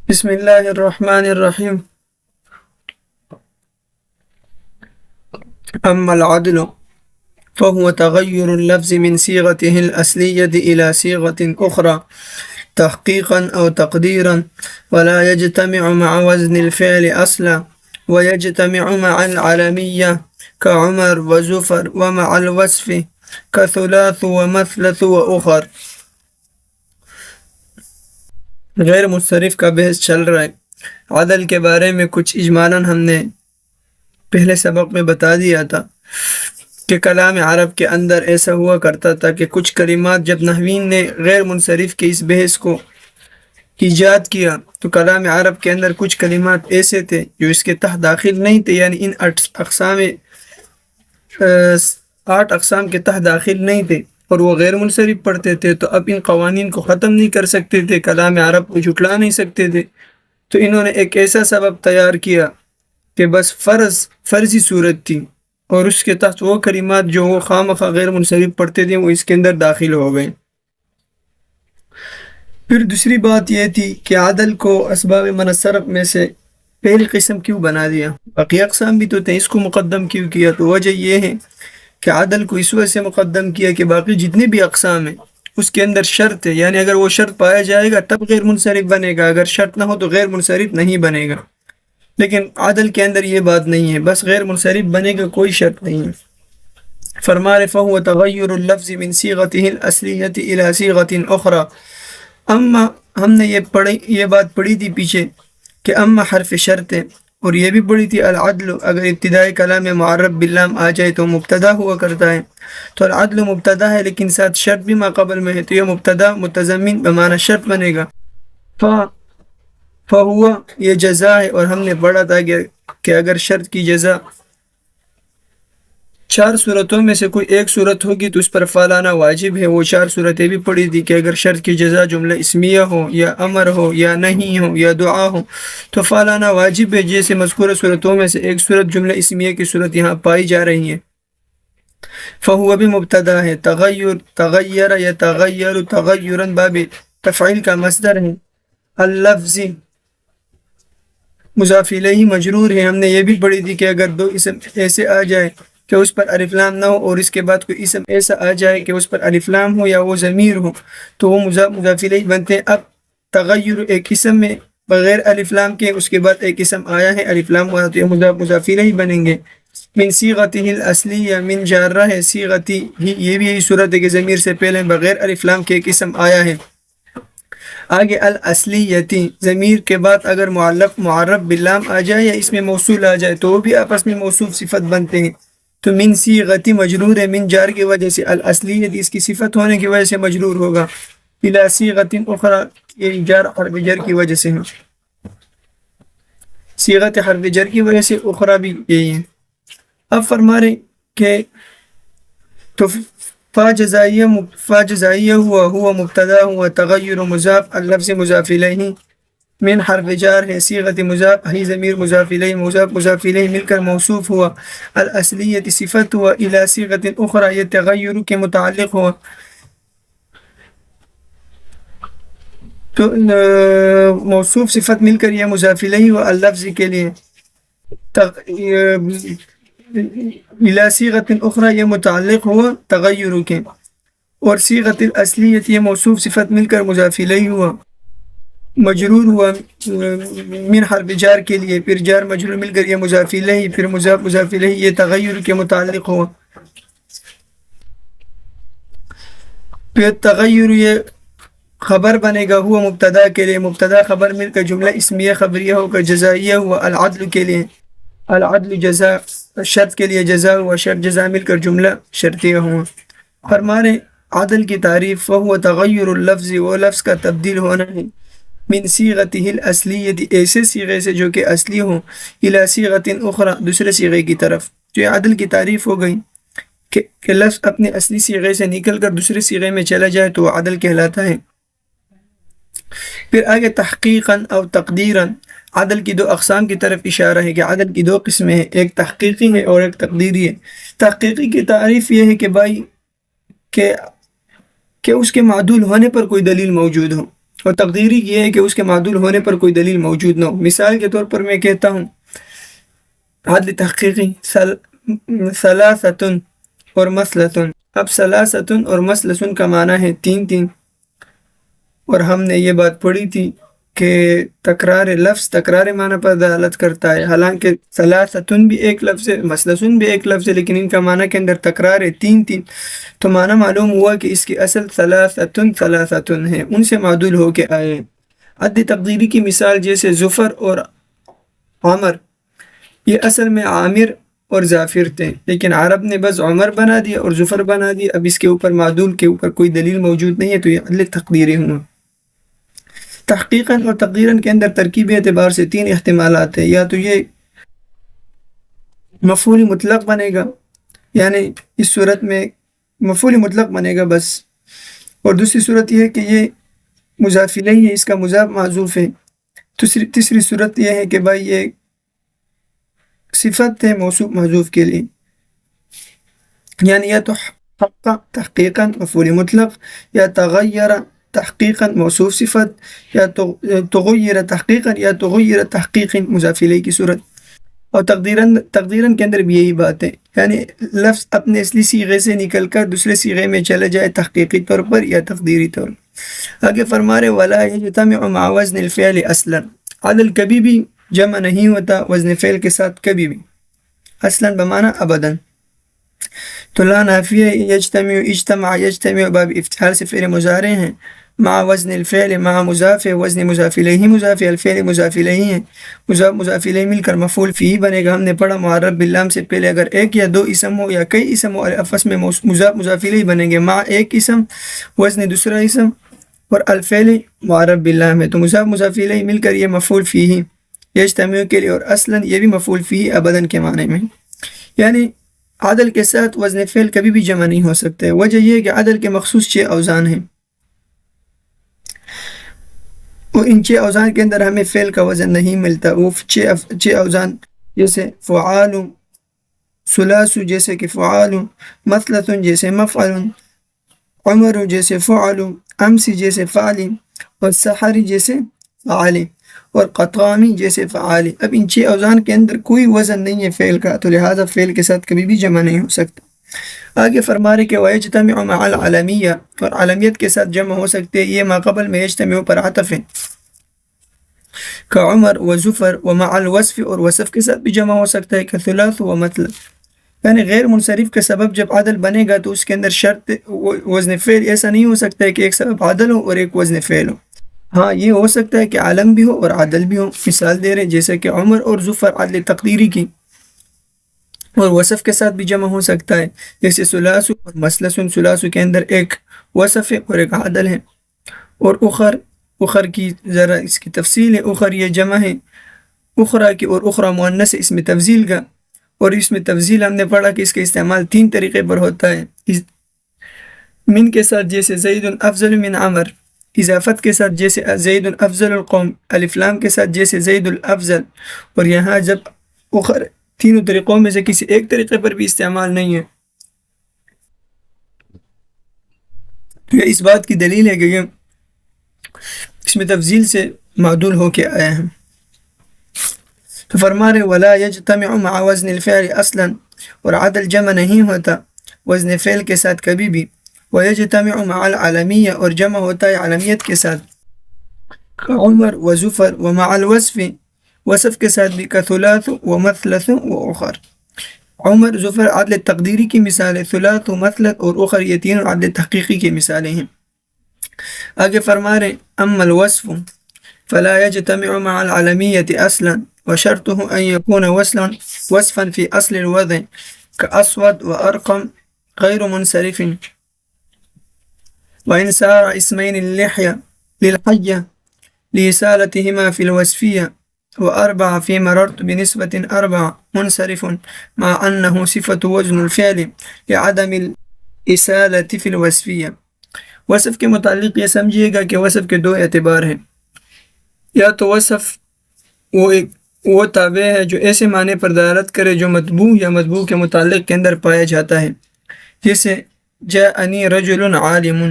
بسم الله الرحمن الرحيم. أما العدل فهو تغير اللفظ من صيغته الأصلية إلى صيغة أخرى تحقيقا أو تقديرا، ولا يجتمع مع وزن الفعل أصلا، ويجتمع مع العلمية كعمر وزفر، ومع الوصف كثلاث ومثلث وأخر. غیر منصرف کا بحث چل رہا ہے۔ عدل کے بارے میں کچھ اجمالاً ہم نے پہلے سبق میں بتا دیا تھا کہ کلام عرب کے اندر ایسا ہوا کرتا تھا کہ کچھ کلمات جب نحوین نے غیر منصرف کے اس بحث کو ایجاد کیا تو کلام عرب کے اندر کچھ کلمات ایسے تھے جو اس کے تحت داخل نہیں تھے، یعنی ان 8 اقسام کے تحت داخل نہیں تھے اور وہ غیر منصرف پڑھتے تھے، تو اب ان قوانین کو ختم نہیں کر سکتے تھے، کلام عرب کو جھٹلا نہیں سکتے تھے، تو انہوں نے ایک ایسا سبب تیار کیا کہ بس فرضی صورت تھی اور اس کے تحت وہ کلمات جو وہ خواہ غیر منصرف پڑھتے تھے وہ اس کے اندر داخل ہو گئے۔ پھر دوسری بات یہ تھی کہ عدل کو اسباب منصرف میں سے پہلی قسم کیوں بنا دیا، باقی اقسام بھی تو تھے، اس کو مقدم کیوں کیا؟ تو وجہ یہ ہے کہ عدل کو اس وجہ سے مقدم کیا کہ باقی جتنے بھی اقسام ہیں اس کے اندر شرط ہے، یعنی اگر وہ شرط پایا جائے گا تب غیر منصرف بنے گا، اگر شرط نہ ہو تو غیر منصرف نہیں بنے گا، لیکن عدل کے اندر یہ بات نہیں ہے، بس غیر منصرف بنے گا، کوئی شرط نہیں ہے۔ فرما رہے فَهُوَ تَغَيُّرُ اللَّفْظِ مِنْ صِيغَتِهِ الْأَصْلِيَّةِ إِلَى صِيغَةٍ أُخْرَى۔ اما ہم نے یہ بات پڑھی تھی پیچھے کہ اما حرف شرط ہے، اور یہ بھی پڑھی تھی العدل اگر ابتدائی کلام میں معرب باللام آ جائے تو مبتدا ہوا کرتا ہے، تو العدل مبتدا ہے لیکن ساتھ شرط بھی ما قبل میں ہے، تو یہ مبتدا متضمن بمعنی شرط بنے گا۔ فہوا یہ جزا ہے، اور ہم نے پڑھا تھا کہ اگر شرط کی جزا 4 صورتوں میں سے کوئی ایک صورت ہوگی تو اس پر فعل آنا واجب ہے۔ وہ 4 صورتیں بھی پڑھی تھی کہ اگر شرط کی جزا جملہ اسمیہ ہو یا امر ہو یا نہیں ہو یا دعا ہو تو فعل آنا واجب ہے، جیسے مذکورہ صورتوں میں سے ایک صورت جملہ اسمیہ کی صورت یہاں پائی جا رہی ہے۔ فہو بھی مبتدا ہے، تغیر یا تغیر تغیرن باب تفعیل کا مصدر ہے، اللفظ مضاف الیہ مجرور ہے۔ ہم نے یہ بھی پڑھی تھی کہ اگر 2 اسم ایسے آ جائے کہ اس پر الف لام نہ ہو اور اس کے بعد کوئی اسم ایسا آ جائے کہ اس پر الف لام ہو یا وہ ضمیر ہو تو وہ مضاف الیہ بنتے ہیں۔ اب تغیر ایک اسم میں بغیر الف لام کے اس کے بعد ایک اسم آیا ہے الف لام ہوا تو یہ مضاف الیہ بنیں گے۔ من صیغتہ الاصلی یا من جارہ ہے، صیغتی ہی یہ بھی یہی صورت ہے کہ ضمیر سے پہلے بغیر الف لام کے ایک اسم آیا ہے۔ آگے الاصلیتی ضمیر کے بعد اگر معرب باللام آ جائے یا اس میں موصول آ جائے تو وہ بھی آپس میں موصوف صفت بنتے ہیں، تو من صیغتی مجرور ہے، من جار کی وجہ سے، الاصلیت اس کی صفت ہونے کی وجہ سے مجرور ہوگا، الی صیغۃ اخری یہ جار حرف جر کی وجہ سے ہے، صیغت حرف جر کی وجہ سے اخری بھی یہی ہے۔ اب فرما رہے کہ تو فا جزائیہ ہوا مبتدا ہوا تغیر مضاف اللفظ مضاف الیہ، من حرف جار ہے، صیغت مضاف ہی ضمیر مضاف الیہ مضاف الیہ مل کر موصوف ہوا، الاصلیت صفت ہوا، الی صیغۃ اخری یہ تغیر کے متعلق ہوا، تو موصوف صفت مل کر یہ مضاف الیہ ہوا اللفظ کے لیے، الی صیغۃ اخری یہ متعلق ہوا تغیر کے، اور صیغت الاصلیت یہ موصوف صفت مل کر مضاف الیہ ہوا، مجرور ہوا من حرف جار کے لیے، پھر جار مجرور مل کر یہ مضاف الیہ، پھر مضاف الیہ یہ تغیر کے متعلق ہوا، پھر تغیر یہ خبر بنے گا ہوا مبتدا کے لیے، مبتدا خبر مل کر جملہ اسمیہ خبریہ ہو کر جزائیہ ہوا، العدل کے لیے، العدل جزا شرط کے لیے جزا ہوا، شرط جزا مل کر جملہ شرطیہ ہوا۔ فرمانے عدل کی تعریف فہو تغیر اللفظ وہ لفظ کا تبدیل ہونا ہے، من صیغتہ الاصلیہ ایسے صیغے سے جو کہ اصلی ہوں، الی صیغۃ اخری دوسرے صیغے کی طرف، تو یہ عدل کی تعریف ہو گئی کہ لفظ اپنے اصلی صیغے سے نکل کر دوسرے صیغے میں چلا جائے تو وہ عدل کہلاتا ہے۔ پھر آگے تحقیقاً او تقدیراً عدل کی 2 اقسام کی طرف اشارہ ہے کہ عدل کی 2 قسمیں ہیں، ایک تحقیقی ہے اور ایک تقدیری ہے۔ تحقیقی کی تعریف یہ ہے کہ بھائی کہ اس کے معدول ہونے پر کوئی دلیل موجود ہو، اور تقدیری یہ ہے کہ اس کے معدول ہونے پر کوئی دلیل موجود نہ ہو۔ مثال کے طور پر میں کہتا ہوں عدل تحقیقی ثلاثتن اور مثلثن۔ اب ثلاثتن اور مثلثن کا معنی ہے تین تین، اور ہم نے یہ بات پڑھی تھی کہ تکرار لفظ تکرار معنی پر دلالت کرتا ہے، حالانکہ ثلاثتن بھی ایک لفظ ہے، مثلثن بھی ایک لفظ ہے، لیکن ان کا معنی کے اندر تکرار ہے تین تین، تو معنی معلوم ہوا کہ اس کی اصل ثلاثتن ثلاثتن ہے، ان سے معدول ہو کے آئے۔ عد تقدیری کی مثال جیسے ظفر اور عمر، یہ اصل میں عامر اور ظافر تھے، لیکن عرب نے بس عمر بنا دیا اور ظفر بنا دیا، اب اس کے اوپر معدول کے اوپر کوئی دلیل موجود نہیں ہے، تو یہ عدل تقدیری ہوا۔ تحقیقاً اور تقدیراً کے اندر ترکیبی اعتبار سے تین احتمالات ہیں، یا تو یہ مفعول مطلق بنے گا، یعنی اس صورت میں مفعول مطلق بنے گا بس، اور دوسری صورت یہ ہے کہ یہ مضاف الیہ ہے، اس کا مضاف محذوف ہے، تیسری صورت یہ ہے کہ بھائی یہ صفت ہے موصوف محذوف کے لیے، یعنی یا تو حق تحقیقاً مفعول مطلق، یا تغیر تحقیقاً موصوف صفت، یا تغیر تحقیقاً یا تغیر تحقیق مضاف الیہ کی صورت۔ اور تقدیراً کے اندر بھی یہی بات ہے، یعنی لفظ اپنے اصلی صیغے سے نکل کر دوسرے صیغے میں چلے جائے تحقیقی طور پر یا تقدیری طور پر۔ آگے فرما رہے ولا یجتمع مع وزن الفعل اصلا، عدل کبھی بھی جمع نہیں ہوتا وزن فعل کے ساتھ، کبھی بھی، اصلا بمعنی ابدا۔ تو لا نافیہ یجتمع اجتمع یجتمع باب افتعال سے فعل مضارع ہیں، مع وزن الفعل مع مضاف ہے، وزن مضاف الیہ مضاف ہے، الفعل مضاف الیہ ہے، مضاف الیہ مل کر مفعول فیہ بنے گا۔ ہم نے پڑھا معرب باللام سے پہلے اگر ایک یا دو اسم ہو یا کئی اسم ہو آپس میں مضاف الیہ بنیں گے، مع ایک اسم، وزن دوسرا اسم، اور الفعل معرب باللام ہے، تو مضاف الیہ مل کر یہ مفعول فیہ یجتمع کے لیے، اور اصلا یہ بھی مفعول فیہ ابدا کے معنی میں، یعنی عدل کے ساتھ وزن فعل کبھی بھی جمع نہیں ہو سکتے۔ وجہ یہ ہے کہ عدل کے مخصوص 6 اوزان ہیں، اور ان 6 اوزان کے اندر ہمیں فعل کا وزن نہیں ملتا۔ وہ 6 اوزان جیسے فعال، ثلاث جیسے کہ فعال، مثلث جیسے مفعل، عمر جیسے فعل، امس جیسے فعل، اور سحر جیسے فعال، اور قطامی جیسے فعال۔ اب ان 6 اوزان کے اندر کوئی وزن نہیں ہے فعل کا، تو لہذا فعل کے ساتھ کبھی بھی جمع نہیں ہو سکتا۔ آگے فرما رہے کہ وَيَجْتَمِعُ مَعَ الْعَلَمِيَّةِ، اور علمیت کے ساتھ جمع ہو سکتے، یہ ما قبل میں یجتمع پر عطف ہے، کعمر و ظفر، ومع الوصف، اور وصف کے ساتھ بھی جمع ہو سکتا ہے، کثلاث و مثلث، یعنی غیر منصرف کا سبب جب عدل بنے گا تو اس کے اندر شرط وزن فعل ایسا نہیں ہو سکتا ہے کہ ایک سبب عدل ہو اور ایک وزن فعل ہو، ہاں یہ ہو سکتا ہے کہ عالم بھی ہو اور عدل بھی ہو۔ مثال دے رہے جیسے کہ عمر اور ظفر عدل تقدیری کی، اور وصف کے ساتھ بھی جمع ہو سکتا ہے، جیسے ثلاث اور مثلث، ثلاث کے اندر ایک وصف ہے اور ایک عدل ہے، اور اخر کی ذرا اس کی تفصیل ہے، اخر یہ جمع ہے اخرى کی، اور اخرى مؤنث ہے اس میں تفضیل کا، اور اس میں تفضیل ہم نے پڑھا کہ اس کا استعمال 3 طریقے پر ہوتا ہے، من کے ساتھ جیسے زید افضل من عمر، اضافت کے ساتھ جیسے زید افضل القوم، الف لام کے ساتھ جیسے زید الافضل، اور یہاں جب اخر تینوں طریقوں میں سے کسی ایک طریقے پر بھی استعمال نہیں ہے، تو یہ اس بات کی دلیل ہے کہ یہ اس میں تفضیل سے معدول ہو کے آیا ہے۔ تو فرما رہے ولا یجتمع مع وزن الفعل اصلا، اور عدل جمع نہیں ہوتا وزن فعل کے ساتھ کبھی بھی، ویجتمع مع العالمیہ، اور جمع ہوتا ہے عالمیت کے ساتھ، عمر و ظفر، ومع الوصف، وصف کے ساتھ بھی، کثلاث و مثلث و اخر۔ عمر ظفر عدل تقدیری کی مثال ہے، ثلاث و مثلث اور اخر یہ تینوں عدل تحقیقی کی مثالیں ہیں۔ آگے فرما رہے اما الوصف فلا يجتمع مع العالمیہ اصلا وشرطه ان يكون وصفا في اصل الوضع كأسود وارقم غير منصرف، وإن صار اسمين للحية لإسالتهما في الوصفية، وأربعة في مررت بنسبة 4 منصرف، مع أنه صفة وزن الفعل لعدم الإسالة في الوصفية۔ وصف کے متعلق یہ سمجھیے گا کہ وصف کے 2 اعتبار ہیں، یا تو وصف وہ تابع ہے جو ایسے معنی پر دلالت کرے جو مطبوع یا مطبوع کے متعلق کے اندر پایا جاتا ہے، جیسے جاءنی رجل عالم،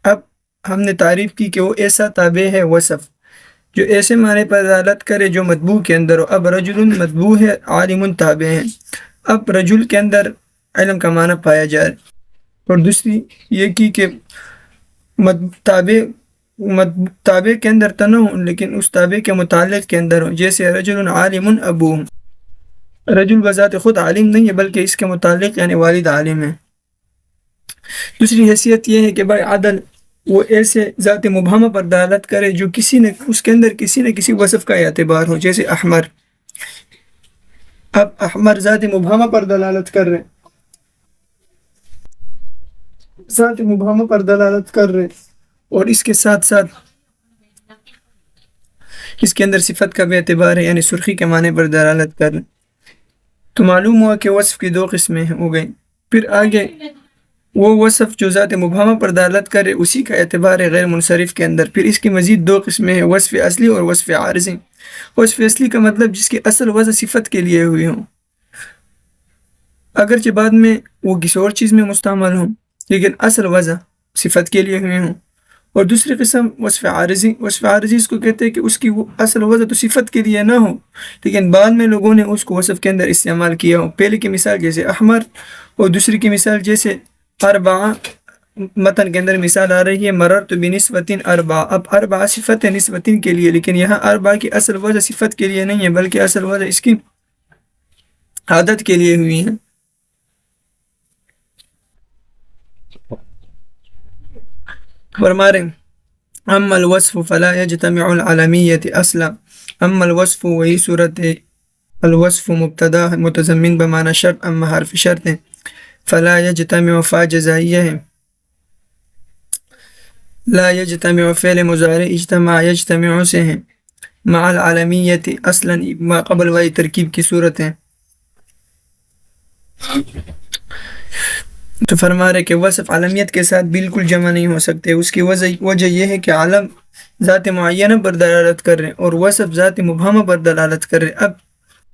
اب ہم نے تعریف کی کہ وہ ایسا تابع ہے وصف جو ایسے معنی پر دلالت کرے جو مطبوع کے اندر ہو۔ اب رجل مطبوع ہے، عالم تابع ہے۔ اب رجل کے اندر علم کا معنی پایا جائے، اور دوسری یہ کی کہ تابع کے اندر تو نہ ہو لیکن اس تابع کے متعلق کے اندر ہو، جیسے رجل عالم ابوہ، رجل بذات خود عالم نہیں ہے بلکہ اس کے متعلق یعنی والد عالم ہے۔ دوسری حیثیت یہ ہے کہ بھائی عدل وہ ایسے ذات مبہمہ پر دلالت کرے جو اس کے اندر کسی نہ کسی وصف کا اعتبار ہو، جیسے احمر۔ اب احمر ذات مبہمہ پر دلالت کر رہے، ذات مبہمہ پر دلالت کر رہے، اور اس کے ساتھ ساتھ اس کے اندر صفت کا بھی اعتبار ہے، یعنی سرخی کے معنی پر دلالت کر رہے، تو معلوم ہوا کہ وصف کی دو قسمیں ہو گئیں۔ پھر آگے وہ وصف جو ذات مبہمہ پر دلالت کرے اسی کا اعتبار ہے غیر منصرف کے اندر۔ پھر اس کی مزید دو قسمیں ہیں، وصف اصلی اور وصف عارضی۔ وصف اصلی کا مطلب جس کی اصل وضع صفت کے لیے ہوئی ہوں، اگرچہ بعد میں وہ کسی اور چیز میں مستعمل ہوں لیکن اصل وضع صفت کے لیے ہوئے ہوں۔ اور دوسری قسم وصف عارضی، وصف عارضی اس کو کہتے ہیں کہ اس کی وہ اصل وضع تو صفت کے لیے نہ ہو لیکن بعد میں لوگوں نے اس کو وصف کے اندر استعمال کیا ہو۔ پہلے کی مثال جیسے احمر، اور دوسری کی مثال جیسے اربعہ، متن کے اندر مثال آ رہی ہے مررت بنسبۃ اربعہ۔ اب اربعہ صفت ہے نسبت کے لیے، لیکن یہاں اربعہ کی اصل وضع صفت کے لیے نہیں ہے بلکہ اصل وضع اس کی عادت کے لیے ہوئی ہیں۔ فرما رہے اما الوصف فلا يجتمع العالمیت اصلا، اما الوصف وہی صورت ہے، الوصف مبتدا متضمن بمعنی شرط، اما حرف شرط ہے، فلا يجتمع فا جزائیہ ہے، لا يجتمع فعل مضارع اجتماع یجتمع سے ہیں، مع العالمیت اصلا ما قبل والی ترکیب کی صورت ہے۔ تو فرما رہے کہ وصف عالمیت کے ساتھ بالکل جمع نہیں ہو سکتے۔ اس کی وجہ یہ ہے کہ عالم ذات معینہ پر دلالت کر رہے ہیں اور وصف ذات مبہمہ پر دلالت کر رہے ہیں۔ اب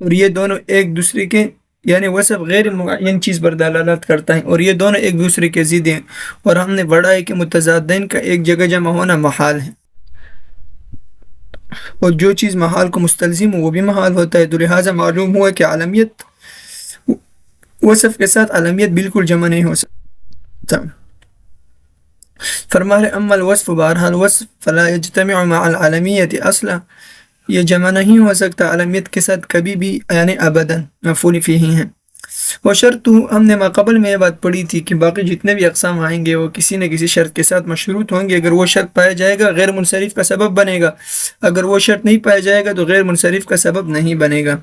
اور یہ دونوں ایک دوسرے کے یعنی وصف غیر معین چیز پر دلالت کرتا ہے اور یہ دونوں ایک دوسرے کے ضد ہیں، اور ہم نے پڑھا ہے کہ متضادین کا ایک جگہ جمع ہونا محال ہے، اور جو چیز محال کو مستلزم ہو وہ بھی محال ہوتا ہے۔ تو لہٰذا معلوم ہوا کہ عالمیت وصف کے ساتھ عالمیت بالکل جمع نہیں ہو سکتا۔ فرما رہے اما الوصف، بہرحال وصف فلا یجتمع مع العالمیت اصلا، یہ جمع نہیں ہو سکتا عالمیت کے ساتھ کبھی بھی، یعنی ابداً، مفعول فیہ ہیں۔ وہ شرط ہم نے ما قبل میں یہ بات پڑھی تھی کہ باقی جتنے بھی اقسام آئیں گے وہ کسی نہ کسی شرط کے ساتھ مشروط ہوں گے۔ اگر وہ شرط پایا جائے گا غیر منصرف کا سبب بنے گا، اگر وہ شرط نہیں پایا جائے گا تو غیر منصرف کا سبب نہیں بنے گا۔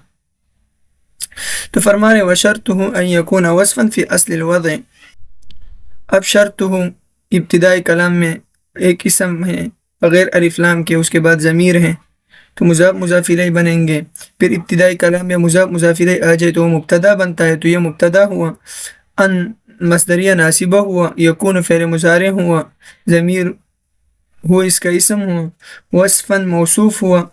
تو فرما رہے وشرطہ ان یکون وصفا فی اصل الوضع، اب شرط ابتدائی کلام میں ایک اسم ہے بغیر الف لام کے، اس کے بعد ضمیر ہے تو مضاف مضاف الیہ بنیں گے۔ پھر ابتدائی کلام میں مضاف مضاف الیہ آ جائے تو وہ مبتدا بنتا ہے، تو یہ مبتدا ہوا، ان مصدریہ ناصبہ ہوا، یکون فعل مضارع ہوا، ضمیر ہوا اس کا اسم ہوا، وصفا موصوف ہوا،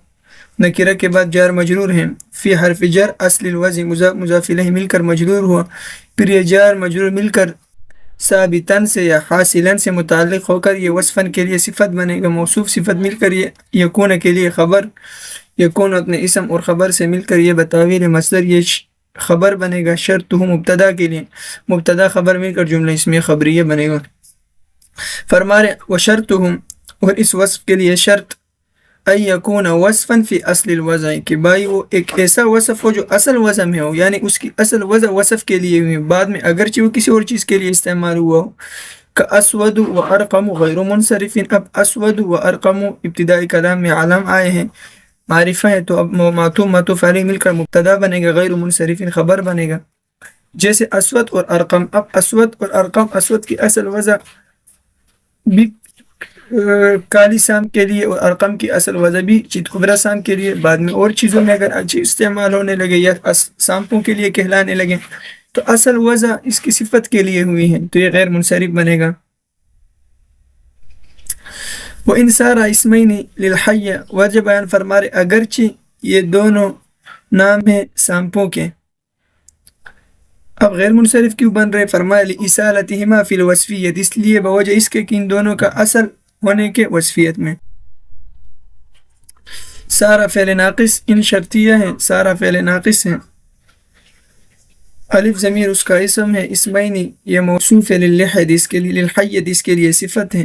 نکرہ کے بعد جار مجرور ہیں، فی حرف جر اصل الوضع مضاف مضاف الیہ مل کر مجرور ہوا، پھر یہ جار مجرور مل کر ثابتاً سے یا حاصلاً سے متعلق ہو کر یہ وصفاً کے لیے صفت بنے گا، موصوف صفت مل کر یہ یکون کے لیے خبر، یکون اپنے اسم اور خبر سے مل کر یہ بتاویل مصدر یہ خبر بنے گا، شرط مبتدا کے لیے مبتدا خبر مل کر جملہ اسمیہ خبریہ بنے گا۔ فرما رہے وشرطہم، اور اس وصف کے لیے شرط ان یکون وصفا فی اصل الوضع، کہ بھائی وہ ایک ایسا وصف ہو جو اصل وضع میں ہو، یعنی اس کی اصل وضع وصف کے لیے ہوئی، بعد میں اگرچہ وہ کسی اور چیز کے لیے استعمال ہوا ہو، کہ اسود و ارقم غیر منصرف۔ اب اسود و ارقم ابتدائی کلام میں علم آئے ہیں، معرفہ ہے، تو اب معطوف علیہ مل کر مبتدا بنے گا، غیر منصرف خبر بنے گا، جیسے اسود اور ارقم۔ اب اسود اور ارقم، اسود کی اصل وضع بھی کالی سام کے لیے اور ارقم کی اصل وضع بھی چیت کبرا سام کے لیے، بعد میں اور چیزوں میں اگر اچھی استعمال ہونے لگے یا سامپوں کے لیے کہلانے لگے تو اصل وضع اس کی صفت کے لیے ہوئی ہے، تو یہ غیر منصرف بنے گا۔ وَإِنْ سَارَ اسْمَيْنِ لِلْحَيَّ، وجہ بیان فرما رہے اگرچہ یہ دونوں نام ہیں سامپوں کے، اب غیر منصرف کیوں بن رہے؟ فرمایا لِإِسَالَتِهِمَا فِي الْوَصْفِيَّةِ، اس لیے بوجہ اس کے کہ ان دونوں کا اصل ہونے کے وصفیت میں۔ سارا فعل ناقص ان شرطیہ ہیں، سارا فعل ناقص ہیں، الف ضمیر اس کا اسم ہے، اسمینی یہ موصوف ہے، للحدیث کے لیے، للحدیث کے لیے صفت ہے،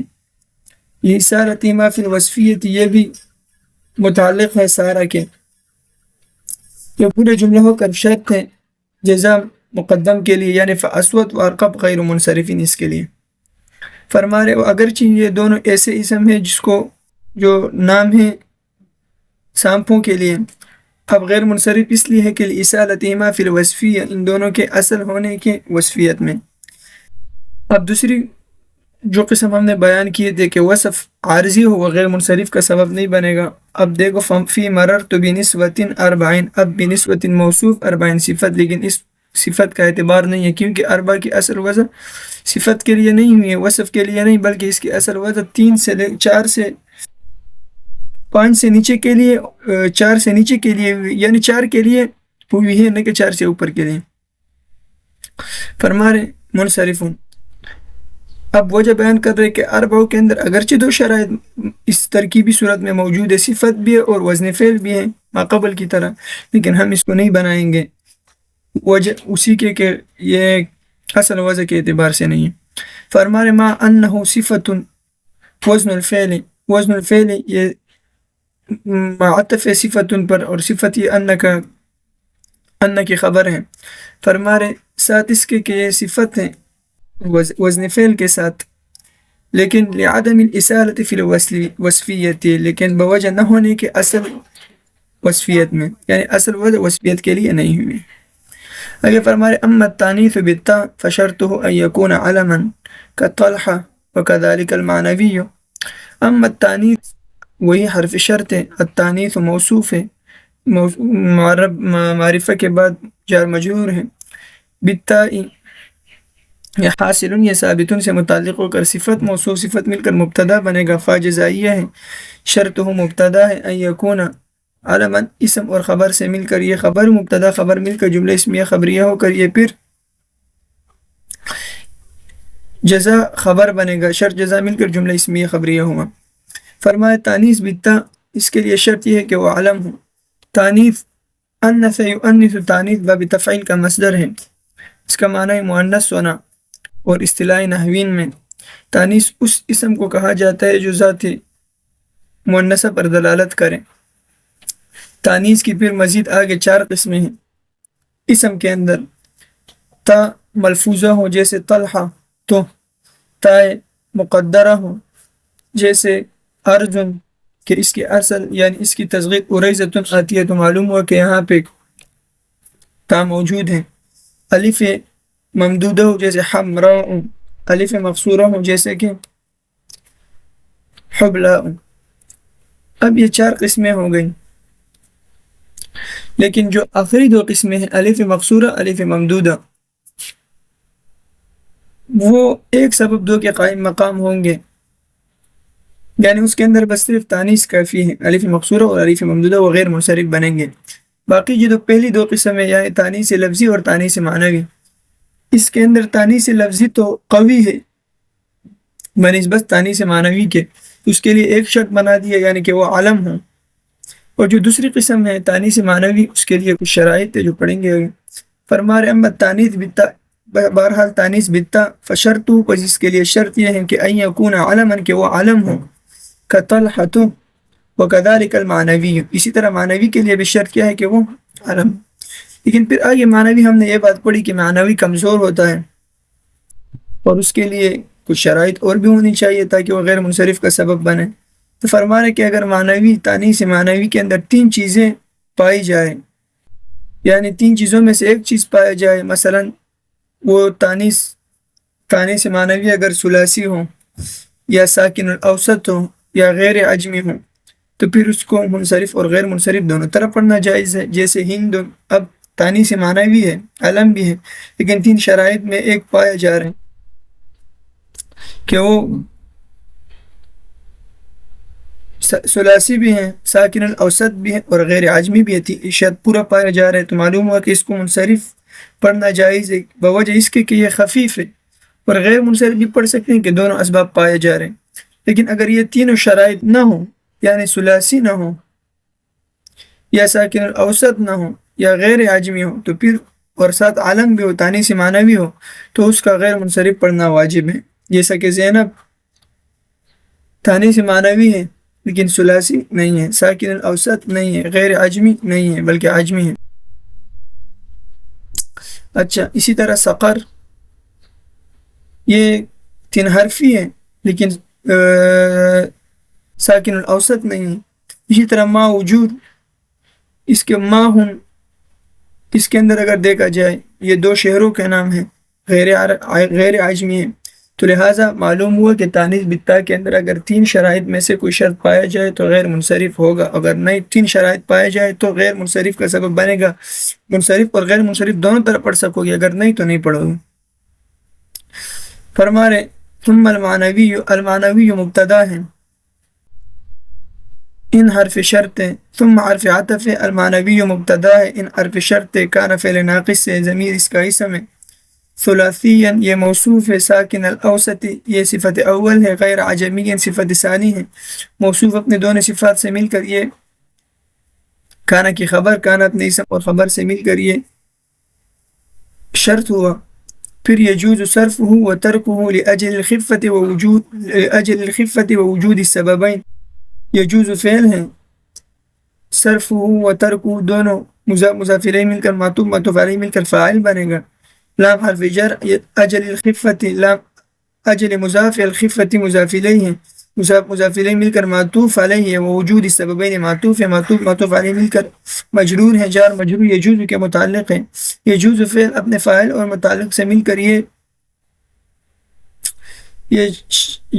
یہ سارتی ما فی الوصفیت یہ بھی متعلق ہے سارا کے، یہ پورے جملے ہو کر شرط ہے جزا مقدم کے لیے، یعنی فاسود و ارقب غیر منصرفین اس کے لیے۔ فرما رہے اگرچہ یہ دونوں ایسے اسم ہیں جس کو جو نام ہے سانپوں کے لیے، اب غیر منصرف اس لیے ہے کہ اصالتہما فی الوصفیہ ان دونوں کے اصل ہونے کے وصفیت میں۔ اب دوسری جو قسم ہم نے بیان کیے تھے کہ وصف عارضی ہو وہ غیر منصرف کا سبب نہیں بنے گا۔ اب دیکھو فی مررت بنسبۃ اربعین، اب بنسبۃ موصوف اربعین صفت، لیکن اس صفت کا اعتبار نہیں ہے کیونکہ اربع کی اصل وزن صفت کے لیے نہیں ہوئی ہے، وصف کے لیے نہیں، بلکہ اس کی اصل وزن 3 سے 4 سے 5 سے نیچے کے لیے، 4 سے نیچے کے لیے یعنی 4 کے لیے ہوئی ہے، نہ کہ 4 سے اوپر کے لیے۔ فرما رہے منصرفون، اب وجہ بیان کر رہے کہ اربع کے اندر اگرچہ 2 شرائط اس ترکیبی صورت میں موجود ہے، صفت بھی ہے اور وزن فعل بھی ہے ماقبل کی طرح، لیکن ہم اس کو نہیں بنائیں گے وجہ اسی کے کہ یہ اصل وجہ کے اعتبار سے نہیں ہے۔ فرما رہے ما انہ صفت وزن الفعل، وزن الفعل یہ معطف صفت پر، اور صفت یہ ان کی خبر ہے۔ فرما رہے ساتھ اس کے کہ یہ صفت ہے وزن فعل کے ساتھ، لیکن لعدم الاصالۃ فی الوصفیت، لیکن بوجہ نہ ہونے کے اصل وصفیت میں، یعنی اصل وجہ وصفیت کے لیے نہیں ہوئی۔ اگر فرما رہے اما التانیث بالتاء فشرطه ان يكون علما كطلحہ وكذلك المعنوی، اما التانیث وہی حرف شرط ہے، التانیث موصوف ہے، معرفہ کے بعد جار مجرور ہے، بالتاء یہ حاصل یہ ثابتن سے متعلق ہو کر صفت موصوف صفت مل کر مبتدا بنے گا، فا جزائیہ ہے، شرط ہو مبتدا ہے، ان یکون علما اسم اور خبر سے مل کر، یہ خبر مبتدا خبر مل کر جملہ اسمیہ خبریہ ہو کر یہ پھر جزا خبر بنے گا، شرط جزا مل کر جملہ اسمیہ خبریہ ہوا۔ فرمائے تانیث بالتاء اس کے لیے شرط یہ ہے کہ وہ علم ہو، تانیث انث یؤنث، تانیث باب تفعیل کا مصدر ہے، اس کا معنی ہے مؤنث ہونا، اور اصطلاح نحوین میں تانیث اس اسم کو کہا جاتا ہے جو ذات مؤنثہ پر دلالت کرے۔ تانیث کی پھر مزید آگے 4 قسمیں ہیں، اسم کے اندر تا ملفوظہ ہو جیسے طلحہ، تو تا مقدرہ ہو جیسے ارجن کہ اس کی اصل یعنی اس کی تصغیر اریزۃ آتی ہے، تو معلوم ہوا کہ یہاں پہ تا موجود ہے۔ الف ممدودہ ہو جیسے حمراء، الف مقصورہ ہو جیسے کہ حبلاء۔ اب یہ 4 قسمیں ہو گئیں، لیکن جو آخری 2 قسمیں ہیں الف مقصورہ الف ممدودہ، وہ ایک سبب 2 کے قائم مقام ہوں گے، یعنی اس کے اندر بس صرف تانیث کافی ہے، الف مقصورہ اور الف ممدودہ وہ غیر منصرف بنیں گے۔ باقی جو پہلی 2 قسم ہے یعنی تانیث لفظی اور تانیث معنوی، اس کے اندر تانیث لفظی تو قوی ہے بنسبت تانیث معنوی کے، اس کے لیے ایک شرط بنا دیا یعنی کہ وہ علم ہوں، اور جو دوسری قسم ہے تانیث معنوی اس کے لیے کچھ شرائط ہے جو پڑھیں گے۔ فرما رہے اما تانیث بالتاء، بہرحال تانیث بالتاء فشرط، پس اس کے لیے شرط یہ ہے کہ ان یکون علما کہ وہ علم ہو، کطلحۃ وکذلک المعنوی، اسی طرح معنوی کے لیے بھی شرط کیا ہے کہ وہ علم۔ لیکن پھر آگے معنوی ہم نے یہ بات پڑھی کہ معنوی کمزور ہوتا ہے اور اس کے لیے کچھ شرائط اور بھی ہونی چاہیے تاکہ وہ غیر منصرف کا سبب بنے۔ تو فرما رہے کہ اگر معنوی تانیث معنوی کے اندر 3 چیزیں پائی جائے، یعنی 3 چیزوں میں سے ایک چیز پایا جائے، مثلا وہ تانیث معنوی اگر ثلاثی ہو یا ساکن الاوسط ہو یا غیر عجمی ہو، تو پھر اس کو منصرف اور غیر منصرف دونوں طرح پڑھنا جائز ہے۔ جیسے ہند اب تانیث معنوی ہے، علم بھی ہے، لیکن 3 شرائط میں ایک پایا جا رہا ہے کہ وہ ثلاثی بھی ہیں، ساکن الاوسط بھی ہے اور غیر عجمی بھی ہے، شاید پورا پایا جا رہا ہے، تو معلوم ہوا کہ اس کو منصرف پڑھنا جائز ہے بوجہ اس کے کہ یہ خفیف ہے، اور غیر منصرف بھی پڑھ سکتے ہیں کہ دونوں اسباب پائے جا رہے ہیں، لیکن اگر یہ تینوں شرائط نہ ہوں، یعنی ثلاثی نہ ہوں یا ساکن الاوسط نہ ہو یا غیر عجمی ہو، تو پھر اور ساتھ عالم بھی ہو، تانیث معنوی ہو، تو اس کا غیر منصرف پڑھنا واجب ہے. جیسا کہ زینب تانیث معنوی ہے لیکن ثلاثی نہیں ہے، ساکن الاوسط نہیں ہے، غیر عجمی نہیں ہے بلکہ عجمی ہے. اچھا، اسی طرح سقر یہ تین حرفی ہے لیکن ساکن الاوسط نہیں ہے. اسی طرح ما وجود، اس کے ما ہن، اس کے اندر اگر دیکھا جائے یہ دو شہروں کے نام ہیں، غیر عجمی ہیں، تو لہٰذا معلوم ہوا کہ تانیث بالتا کے اندر اگر تین شرائط میں سے کوئی شرط پایا جائے تو غیر منصرف ہوگا، اگر نہیں تین شرائط پایا جائے تو غیر منصرف کا سبب بنے گا. منصرف اور غیر منصرف دونوں طرح پڑھ سکو گے، اگر نہیں تو نہیں پڑھو گے. فرما رہے ثم المعنوی مبتدا ہے ان حرف شرط ہے، ثم حرف عطف ہے، المعنوی مبتدا ہے ان حرف شرط ہے، کان فعل ناقص سے ضمیر اس کا اسم ہے. ثلاثیا یہ موصوف ہے، ساکن الاوسطی یہ صفت اول ہے، غیر عجمی صفت ثانی ہے. موصوف اپنے دونوں صفات سے مل کر یہ کانا کی خبر، کانا اپنے اسم اور خبر سے مل کر یہ شرط ہوا. پھر یجوز صرفہ و ترکہ لأجل الخفت ووجود السببین. یجوز فعل ہیں، صرفہ و ترکہ دونوں مضاف الیہ مل کر معطوف، معطوف علیہ مل کر فاعل بنے گا. لام حرف جر، اجل الخفت، لام اجل مضاف، الخفت مضاف الیہ ہے، مضاف الیہ مل کر معطوف علیہ ہے. ووجود السببین معطوف ہے، معطوف معطوف علیہ مل کر مجرور ہے، جار مجرور یجوز کے متعلق ہے. یجوز فعل اپنے فاعل اور متعلق سے مل کر یہ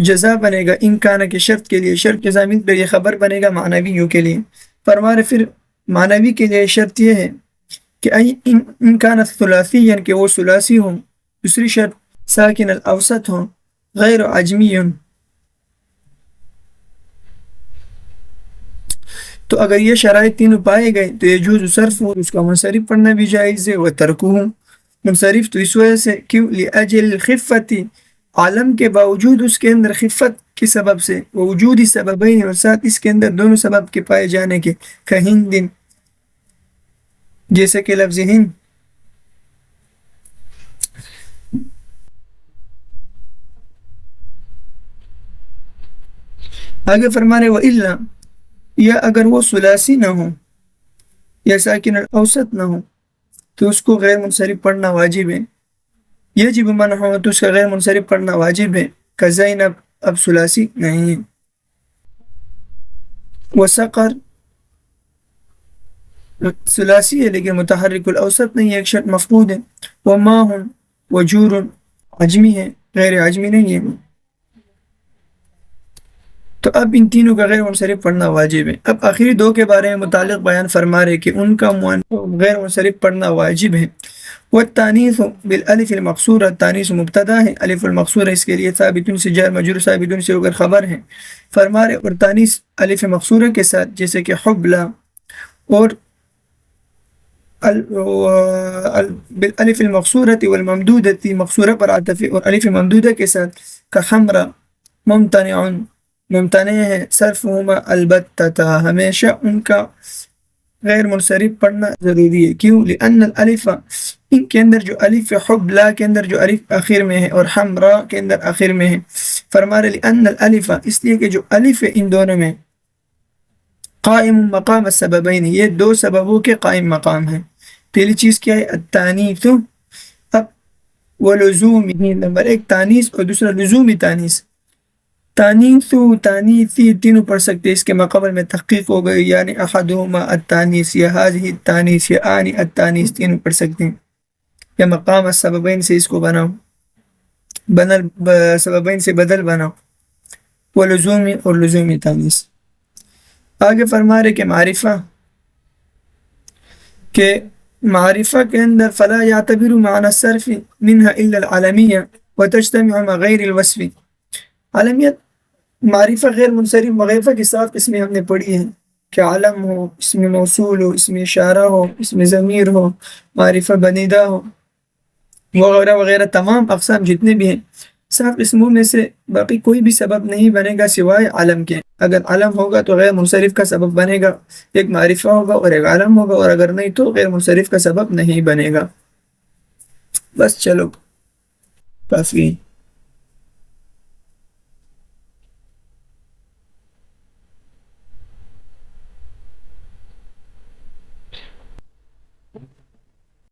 جزا بنے گا ان کانا کے شرط کے لیے، شرط جزا مل کر یہ خبر بنے گا معنویوں کے لیے. فرمارے پھر معنوی کے لیے شرط یہ ہے کہ ان کانا ثلاثی یعنی کہ وہ ثلاثی ہوں. دوسری شرط ساکن الاوسط ہوں، غیر عجمی ہوں. تو اگر یہ شرائط تینوں پائے گئے تو یجوز صرف ہو، اس کا منصرف پڑھنا بھی جائز ہے. وہ ترکو منصرف تو اس وجہ سے کیوں، لأجل الخفت، عالم کے باوجود اس کے اندر خفت کے سبب سے، وجود سببین اور ساتھ اس کے اندر دونوں سبب کے پائے جانے کے، کہند جیسے کہ لفظ ہند. آگے فرمانے وَإِلَّا، یا اگر وہ ثلاثی نہ ہو یا ساکن الاوسط نہ ہو تو اس کو غیر منصرف پڑھنا واجب ہے. یجب منع تو اس کا غیر منصرف پڑھنا واجب ہے. کزینب اب ثلاثی نہیں ہے. وسقر ثلاثی ہے لیکن متحرک الاوسط نہیں ہے، ایک شرط مفقود ہے. وماہن وجور عجمی ہے، غیر عجمی نہیں ہے. تو اب ان تینوں کا غیر منصرف پڑھنا واجب ہے. اب آخری دو کے بارے میں متعلق بیان فرما رہے کہ ان کا غیر منصرف پڑھنا واجب ہے. والتانیث بالالف المقصورہ، تانیث مبتدا ہے، الف المقصورہ اس کے لیے ثابتن سے جار مجرور، ثابتن سے اگر خبر ہے. فرما رہے اور تانیث الف مقصورہ کے ساتھ جیسے کہ حبلا، اور بالالف المقصورہ والممدودہ مقصورہ پر عاطف اور الف ممدودہ کے ساتھ کحمرہ ممتنع، ممتنع ہے. صرفہما البتہ، ہمیشہ ان کا غیر منصرف پڑھنا ضروری ہے. کیوں؟ لأن الالف، ان کے اندر جو الف حبلا کے اندر جو الف آخر میں ہے اور حمرا کے اندر آخر میں ہے. فرما رہے لأن الالف، اس لیے کہ جو الف ہے ان دونوں میں قائم مقام السببین، یہ دو سببوں کے قائم مقام ہیں. پہلی چیز کیا ہے؟ التانیث. اب ولزومی، نمبر ایک تانیث اور دوسرا لزومی تانیث. تانیث تانیثی تینوں پڑھ سکتے، اس کے مقابل میں تحقیق ہو گئی، یعنی احدہما التانیث یا هذه التانیث یا آنی التانیث تینوں پڑھ سکتے ہیں. یا مقام السببین سے اس کو بناؤ، سببین سے بدل بناؤ. ولزومی اور لزومی تانیث. آگے فرما رہے کہ معرفہ، کہ معرفہ کے اندر فلا يعتبر معنى الصرف منها الا العالمیہ وتجتمع مع غیر الوصف. عالمیت معرفہ غیر منصرف مغیفہ کی سات قسمیں ہم نے پڑھی ہیں، کہ عالم ہو، اسم موصول ہو، اسم اشارہ ہو، اسم ضمیر ہو، معرفہ بنیدہ ہو، وغیرہ وغیرہ. تمام اقسام جتنے بھی ہیں 7 قسموں میں سے باقی کوئی بھی سبب نہیں بنے گا سوائے علم کے. اگر علم ہوگا تو غیر منصرف کا سبب بنے گا، ایک معرفہ ہوگا اور ایک علم ہوگا، اور اگر نہیں تو غیر منصرف کا سبب نہیں بنے گا. بس چلو کافی.